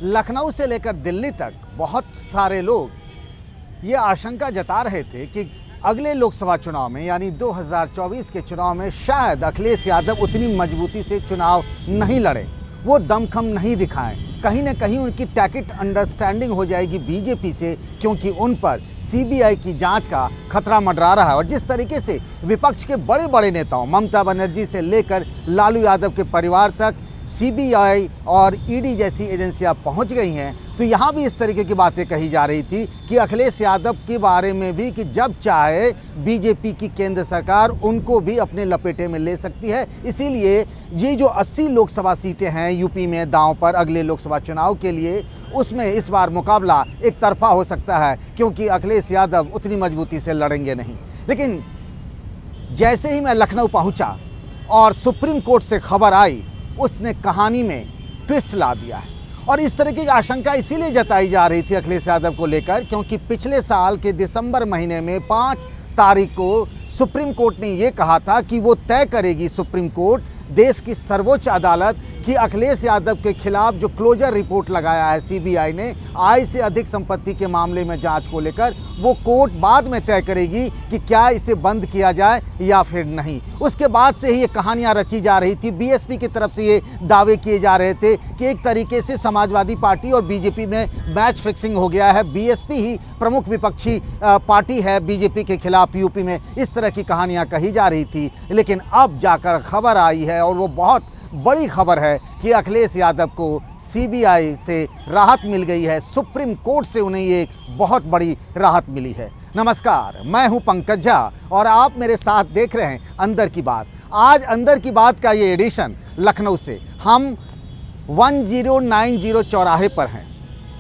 लखनऊ से लेकर दिल्ली तक बहुत सारे लोग ये आशंका जता रहे थे कि अगले लोकसभा चुनाव में यानी 2024 के चुनाव में शायद अखिलेश यादव उतनी मजबूती से चुनाव नहीं लड़े, वो दमखम नहीं दिखाएं। कहीं ना कहीं उनकी टैक्टिक अंडरस्टैंडिंग हो जाएगी बीजेपी से, क्योंकि उन पर सीबीआई की जांच का खतरा मंडरा रहा है। और जिस तरीके से विपक्ष के बड़े बड़े नेताओं ममता बनर्जी से लेकर लालू यादव के परिवार तक सीबीआई और ईडी जैसी एजेंसियां पहुंच गई हैं, तो यहाँ भी इस तरीके की बातें कही जा रही थी कि अखिलेश यादव के बारे में भी कि जब चाहे बीजेपी की केंद्र सरकार उनको भी अपने लपेटे में ले सकती है। इसीलिए ये जो 80 लोकसभा सीटें हैं यूपी में दांव पर अगले लोकसभा चुनाव के लिए, उसमें इस बार मुकाबला एक तरफा हो सकता है, क्योंकि अखिलेश यादव उतनी मजबूती से लड़ेंगे नहीं। लेकिन जैसे ही मैं लखनऊ पहुँचा और सुप्रीम कोर्ट से खबर आई, उसने कहानी में ट्विस्ट ला दिया है। और इस तरह की आशंका इसीलिए जताई जा रही थी अखिलेश यादव को लेकर, क्योंकि पिछले साल के दिसंबर महीने में 5 तारीख को सुप्रीम कोर्ट ने ये कहा था कि वो तय करेगी, सुप्रीम कोर्ट देश की सर्वोच्च अदालत, कि अखिलेश यादव के खिलाफ जो क्लोजर रिपोर्ट लगाया है सीबीआई ने आय से अधिक संपत्ति के मामले में जांच को लेकर, वो कोर्ट बाद में तय करेगी कि क्या इसे बंद किया जाए या फिर नहीं। उसके बाद से ही ये कहानियां रची जा रही थी। बीएसपी की तरफ से ये दावे किए जा रहे थे कि एक तरीके से समाजवादी पार्टी और बीजेपी में मैच फिक्सिंग हो गया है, बीएसपी ही प्रमुख विपक्षी पार्टी है बीजेपी के खिलाफ यूपी में। इस तरह की कहानियां कही जा रही थी। लेकिन अब जाकर खबर आई है, और वो बहुत बड़ी खबर है, कि अखिलेश यादव को सीबीआई से राहत मिल गई है। सुप्रीम कोर्ट से उन्हें एक बहुत बड़ी राहत मिली है। नमस्कार, मैं हूं पंकज झा और आप मेरे साथ देख रहे हैं अंदर की बात। आज अंदर की बात का ये एडिशन लखनऊ से, हम 1090 चौराहे पर हैं।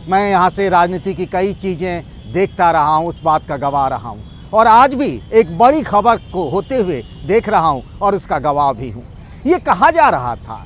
मैं यहाँ से राजनीति की कई चीज़ें देखता रहा हूँ, उस बात का गवाह रहा हूँ, और आज भी एक बड़ी खबर को होते हुए देख रहा हूँ और उसका गवाह भी हूँ। ये कहा जा रहा था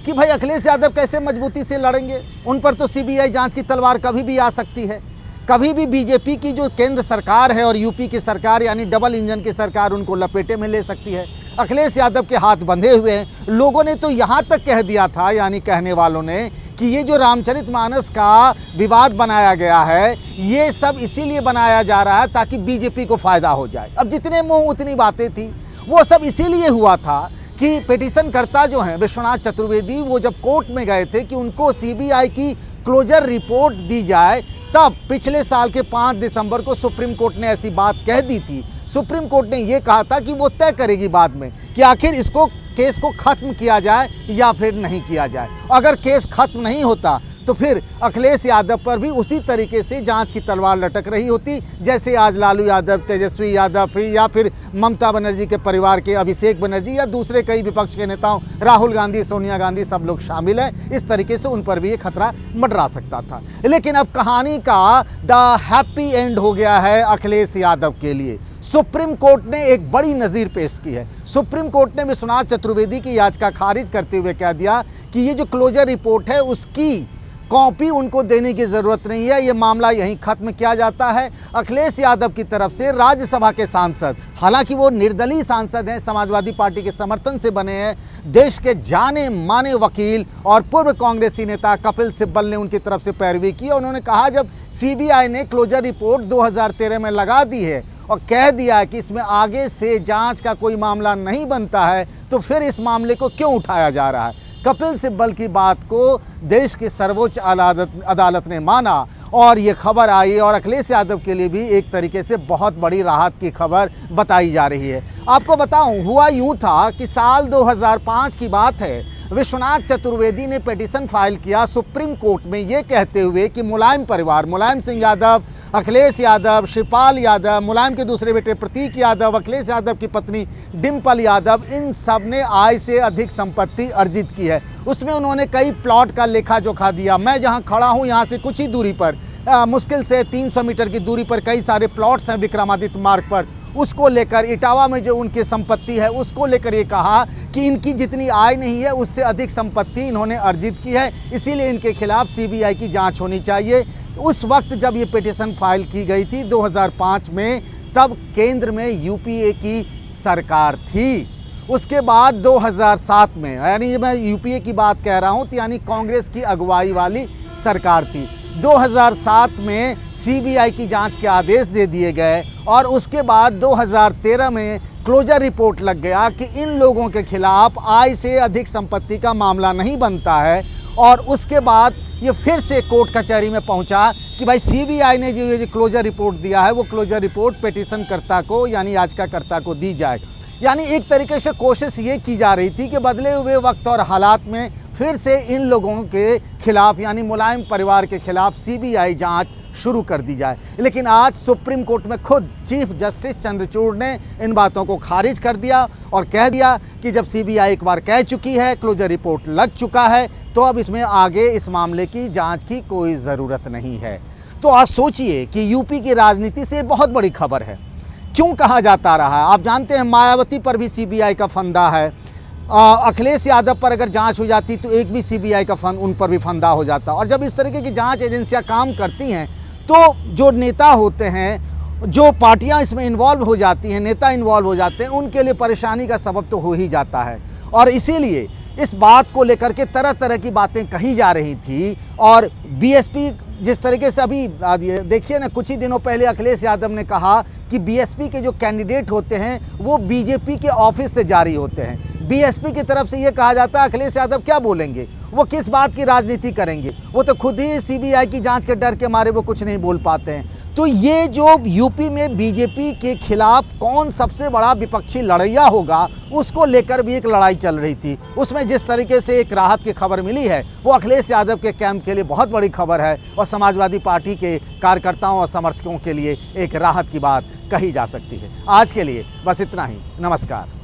कि भाई अखिलेश यादव कैसे मजबूती से लड़ेंगे, उन पर तो सीबीआई जांच की तलवार कभी भी आ सकती है। कभी भी बीजेपी की जो केंद्र सरकार है और यूपी की सरकार यानी डबल इंजन की सरकार उनको लपेटे में ले सकती है। अखिलेश यादव के हाथ बंधे हुए हैं। लोगों ने तो यहाँ तक कह दिया था, यानी कहने वालों ने, कि ये जो रामचरितमानस का विवाद बनाया गया है, ये सब इसीलिए बनाया जा रहा है ताकि बीजेपी को फ़ायदा हो जाए। अब जितने मुँह उतनी बातें थी, वो सब इसीलिए हुआ था कि पिटीशनकर्ता जो हैं विश्वनाथ चतुर्वेदी, वो जब कोर्ट में गए थे कि उनको सीबीआई की क्लोजर रिपोर्ट दी जाए, तब पिछले साल के 5 दिसंबर को सुप्रीम कोर्ट ने ऐसी बात कह दी थी। सुप्रीम कोर्ट ने ये कहा था कि वो तय करेगी बाद में कि आखिर इसको केस को ख़त्म किया जाए या फिर नहीं किया जाए। अगर केस ख़त्म नहीं होता तो फिर अखिलेश यादव पर भी उसी तरीके से जांच की तलवार लटक रही होती, जैसे आज लालू यादव, तेजस्वी यादव या फिर ममता बनर्जी के परिवार के अभिषेक बनर्जी या दूसरे कई विपक्ष के नेताओं राहुल गांधी, सोनिया गांधी, सब लोग शामिल हैं। इस तरीके से उन पर भी ये खतरा मंडरा सकता था। लेकिन अब कहानी का द हैप्पी एंड हो गया है अखिलेश यादव के लिए। सुप्रीम कोर्ट ने एक बड़ी नज़ीर पेश की है। सुप्रीम कोर्ट ने विश्वनाथ चतुर्वेदी की याचिका खारिज करते हुए कह दिया कि ये जो क्लोजर रिपोर्ट है उसकी कॉपी उनको देने की ज़रूरत नहीं है, ये मामला यहीं ख़त्म किया जाता है। अखिलेश यादव की तरफ से राज्यसभा के सांसद, हालांकि वो निर्दलीय सांसद हैं, समाजवादी पार्टी के समर्थन से बने हैं, देश के जाने माने वकील और पूर्व कांग्रेसी नेता कपिल सिब्बल ने उनकी तरफ से पैरवी की। उन्होंने कहा, जब सीबीआई ने क्लोजर रिपोर्ट 2013 में लगा दी है और कह दिया कि इसमें आगे से जांच का कोई मामला नहीं बनता है, तो फिर इस मामले को क्यों उठाया जा रहा है। कपिल सिब्बल की बात को देश की सर्वोच्च अदालत ने माना और ये खबर आई, और अखिलेश यादव के लिए भी एक तरीके से बहुत बड़ी राहत की खबर बताई जा रही है। आपको बताऊं, हुआ यूं था कि साल 2005 की बात है, विश्वनाथ चतुर्वेदी ने पिटीशन फाइल किया सुप्रीम कोर्ट में ये कहते हुए कि मुलायम परिवार, मुलायम सिंह यादव, अखिलेश यादव, शिवपाल यादव, मुलायम के दूसरे बेटे प्रतीक यादव, अखिलेश यादव की पत्नी डिम्पल यादव, इन सब ने आय से अधिक संपत्ति अर्जित की है। उसमें उन्होंने कई प्लॉट का लेखा जोखा दिया। मैं जहां खड़ा हूं यहाँ से कुछ ही दूरी पर, मुश्किल से 300 मीटर की दूरी पर कई सारे प्लॉट्स हैं विक्रमादित्य मार्ग पर। उसको लेकर इटावा में जो उनकी संपत्ति है उसको लेकर ये कहा कि इनकी जितनी आय नहीं है उससे अधिक संपत्ति इन्होंने अर्जित की है, इसीलिए इनके खिलाफ सीबीआई की जांच होनी चाहिए। उस वक्त जब ये पिटीशन फाइल की गई थी 2005 में, तब केंद्र में यूपीए की सरकार थी। उसके बाद 2007 में, यानी मैं यूपीए की बात कह रहा हूँ, तो यानी कांग्रेस की अगुवाई वाली सरकार थी। 2007 में सीबीआई की जांच के आदेश दे दिए गए और उसके बाद 2013 में क्लोजर रिपोर्ट लग गया कि इन लोगों के खिलाफ आय से अधिक संपत्ति का मामला नहीं बनता है। और उसके बाद ये फिर से कोर्ट कचहरी में पहुंचा कि भाई सीबीआई ने जो ये क्लोजर रिपोर्ट दिया है वो क्लोजर रिपोर्ट पिटीशनकर्ता को यानी याचिकाकर्ता को दी जाए। यानी एक तरीके से कोशिश ये की जा रही थी कि बदले हुए वक्त और हालात में फिर से इन लोगों के खिलाफ यानी मुलायम परिवार के खिलाफ सीबीआई जांच शुरू कर दी जाए। लेकिन आज सुप्रीम कोर्ट में खुद चीफ जस्टिस चंद्रचूड़ ने इन बातों को खारिज कर दिया और कह दिया कि जब सीबीआई एक बार कह चुकी है, क्लोजर रिपोर्ट लग चुका है, तो अब इसमें आगे इस मामले की जांच की कोई ज़रूरत नहीं है। तो आज सोचिए कि यूपी की राजनीति से बहुत बड़ी खबर है। क्यों कहा जाता रहा? आप जानते हैं मायावती पर भी सीबीआई का फंदा है। अखिलेश यादव पर अगर जांच हो जाती तो एक भी सीबीआई का उन पर भी फंदा हो जाता। और जब इस तरीके की जांच एजेंसियां काम करती हैं तो जो नेता होते हैं, जो पार्टियां इसमें इन्वॉल्व हो जाती हैं, नेता इन्वॉल्व हो जाते हैं, उनके लिए परेशानी का सबब तो हो ही जाता है। और इसीलिए इस बात को लेकर के तरह तरह की बातें कही जा रही थी। और बीएसपी जिस तरीके से अभी देखिए ना, कुछ ही दिनों पहले अखिलेश यादव ने कहा कि बीएसपी के जो कैंडिडेट होते हैं वो बीजेपी के ऑफिस से जारी होते हैं। बीएसपी की तरफ से ये कहा जाता है अखिलेश यादव क्या बोलेंगे, वो किस बात की राजनीति करेंगे, वो तो खुद ही सीबीआई की जांच के डर के मारे वो कुछ नहीं बोल पाते हैं। तो ये जो यूपी में बीजेपी के खिलाफ कौन सबसे बड़ा विपक्षी लड़ैया होगा, उसको लेकर भी एक लड़ाई चल रही थी। उसमें जिस तरीके से एक राहत की खबर मिली है वो अखिलेश यादव के कैंप के लिए बहुत बड़ी खबर है और समाजवादी पार्टी के कार्यकर्ताओं और समर्थकों के लिए एक राहत की बात कही जा सकती है। आज के लिए बस इतना ही। नमस्कार।